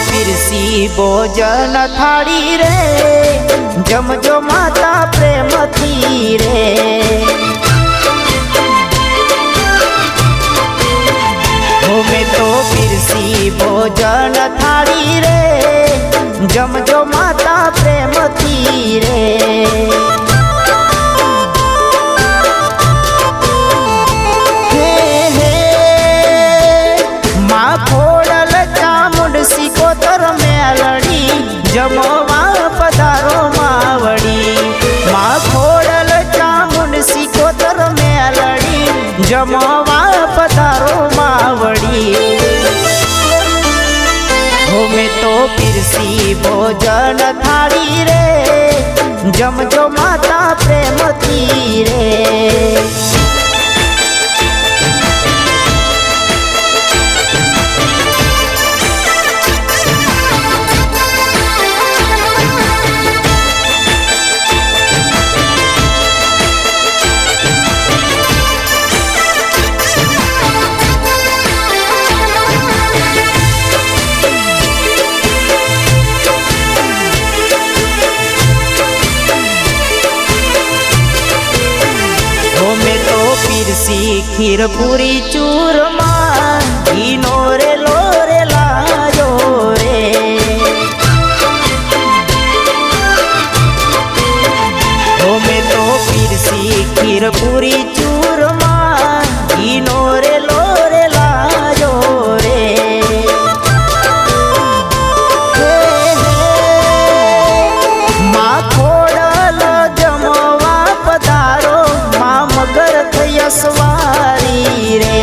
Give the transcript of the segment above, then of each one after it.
पीरसी भोजन थाड़ी रे, जमजो माता प्रेम थी रे। मैं तो पीरसी भोजन थाड़ी रे, जमजो माता प्रेम थी रे। जमवा पधारो मावड़ी, माँ खोड़ल चामुंड सिकोतर में लड़ी, जमवा पधारो मावड़ी। हो मैं तो पीरसी भोजन थाड़ी रे, जमजो माता प्रेम थी रे। खीर पूरी चूरमा घीनो रे लोरे लायो रे। ओ मैं तो पीरसी खीर पूरी चूरमा घीनो रे लोरे लायो रे। माँ खोड़ल जमवा पधारो, माँ मगर सवारी रे।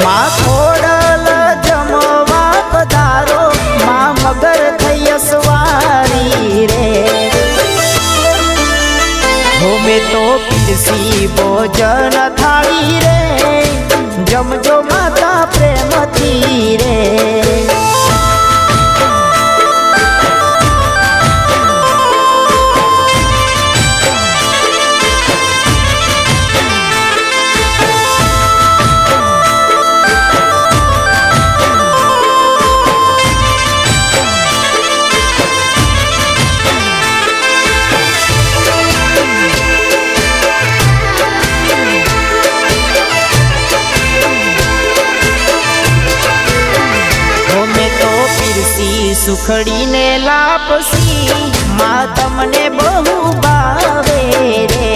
माँ खोड़ल जमवा पधारो, माँ मगर थैया सवारी रे। हो मैं तो पीरसी भोजन थाड़ी रे, जमजो माता प्रेम थी रे। सुखड़ी ने लापसी माँ तमने बहु बावे रे।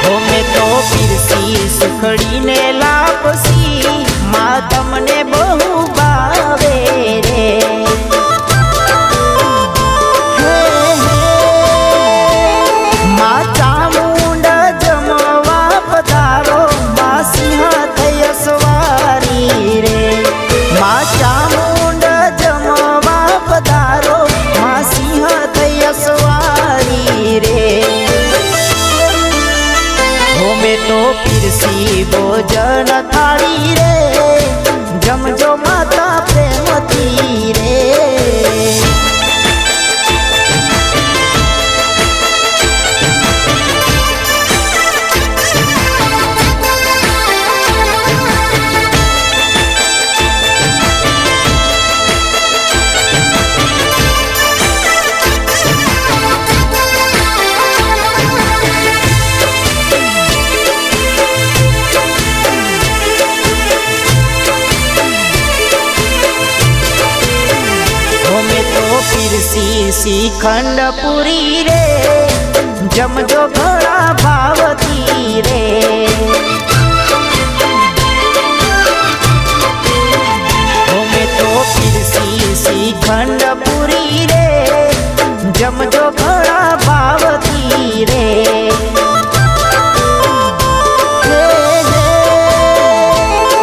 हो मैं तो पीरसी सुखड़ी ने लापसी माँ तमने बहु बावे रे। माँ चामुंड जमवा पधारो, माँ सिंह थैया सवारी रे। माँ चामुंड जमवा पधारो, माँ सिंह थैया सवारी रे। हो मैं तो पीरसी भोजन थाड़ी रे, जमजो माता प्रेम थी रे। श्रीखंड पुरी रे, जमजो घड़ा भावती रे। मैं तो पीरसी श्रीखंड पुरी रे, जमजो घड़ा भावती रे।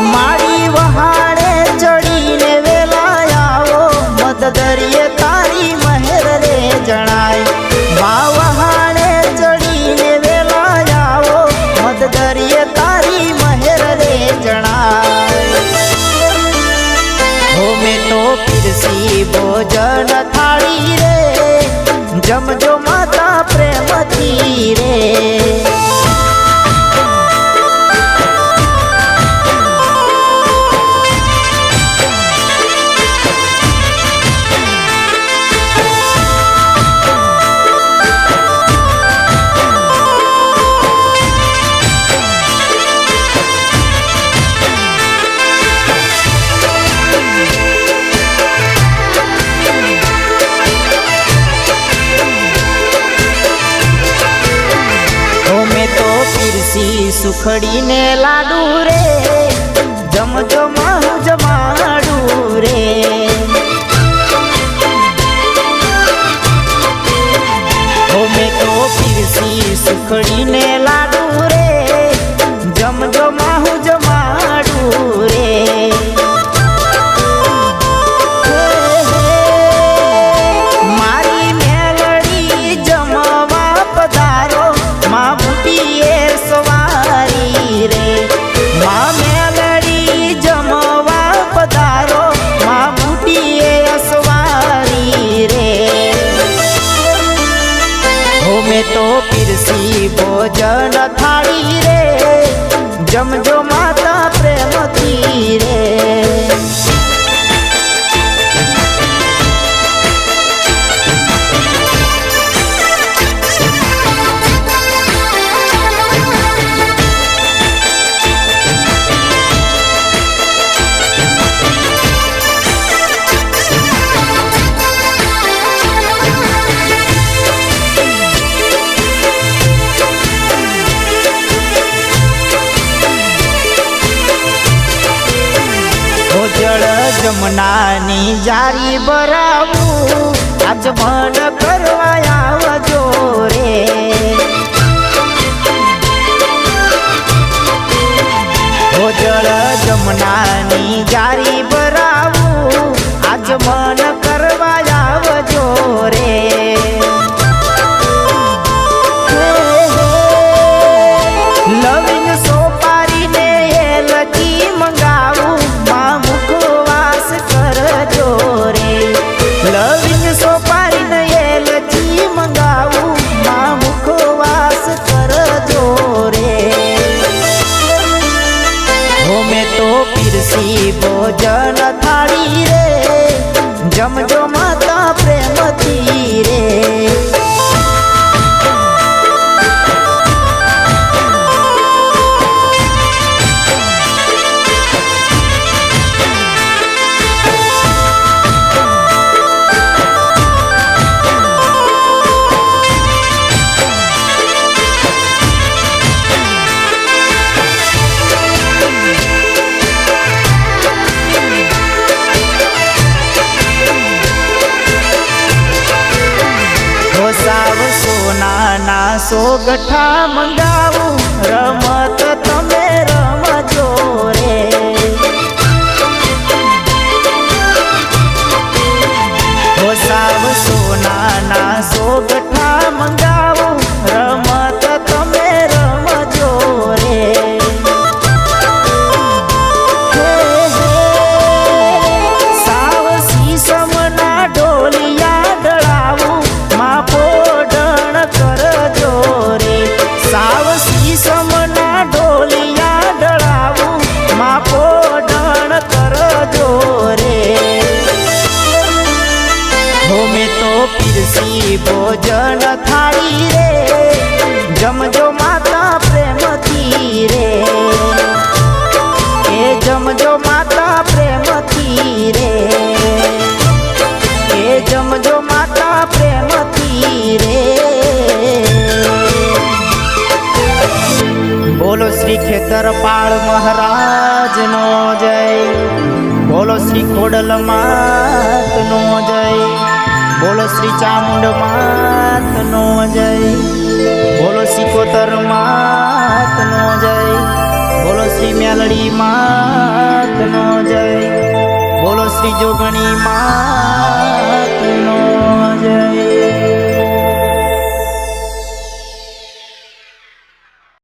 मारी वहाड़े चढ़ीने वेला आओ, मत दरिये तारी महर रे जणाय। माँ वहाड़े चढ़ीने वेला आओ, मत दरिये तारी महर रे जणाय। हो मैं तो पीरसी भोजन थाड़ी रे, जमजो माता प्रेम थी रे। સુખડીને લાડુ રે જમજો માહુ જમાડું રે મેં તો પીરસી સુખડીને લાડુ રે જમજો માહુ જમાડું રે મારી મેલડી જમવા પધારો માં બુટીએ સવારી રે માં મેલડી જમવા પધારો માં બુટીએ સવારી રે મેં તો પીરસી ભોજન થાળી રે જમજો માતા પ્રેમથી રે જળ જમનાની જારી ભરાવું આજ મન કરવા આવજો રે જળ જમનાની જારી ભરાવું આજ મન કરવા આવજો રે લવિંગ સોપારીને એલચી મંગાવું માં મુખવાસ કરજો રે લવિંગ સોપારીને એલચી મંગાવું માં મુખવાસ કરજો રે મેં તો પીરસી ભોજન થાળી રે જમજો માતા પ્રેમથી રે સાવ સોનાના સોગઠા મંગાવું રમત તમે રમજો રે સાવ સોનાના સોગઠા મંગાવું રમત તમે રમજો રે સાવ સીસમના ઢોલિયા ડળાવું માં પોઢણ કરજો રે સાવ સીસમના ઢોલિયા ડળાવું માં પોઢણ કરજો રે મેં તો પીરસી ભોજન થાળી રે જમજો માતા પ્રેમથી રે એ જમજો માતા પ્રેમથી રે એ જમજો માતા પ્રેમથી રે બોલો શ્રી ખેતરપાળ મહારાજનો જય બોલો શ્રી ખોડલ માતનો જય બોલો શ્રી ચામુંડ માતનો જય બોલો શ્રી કોતર માતનો જય બોલો શ્રી મેલડી માતનો જય બોલો શ્રી જોગણી માત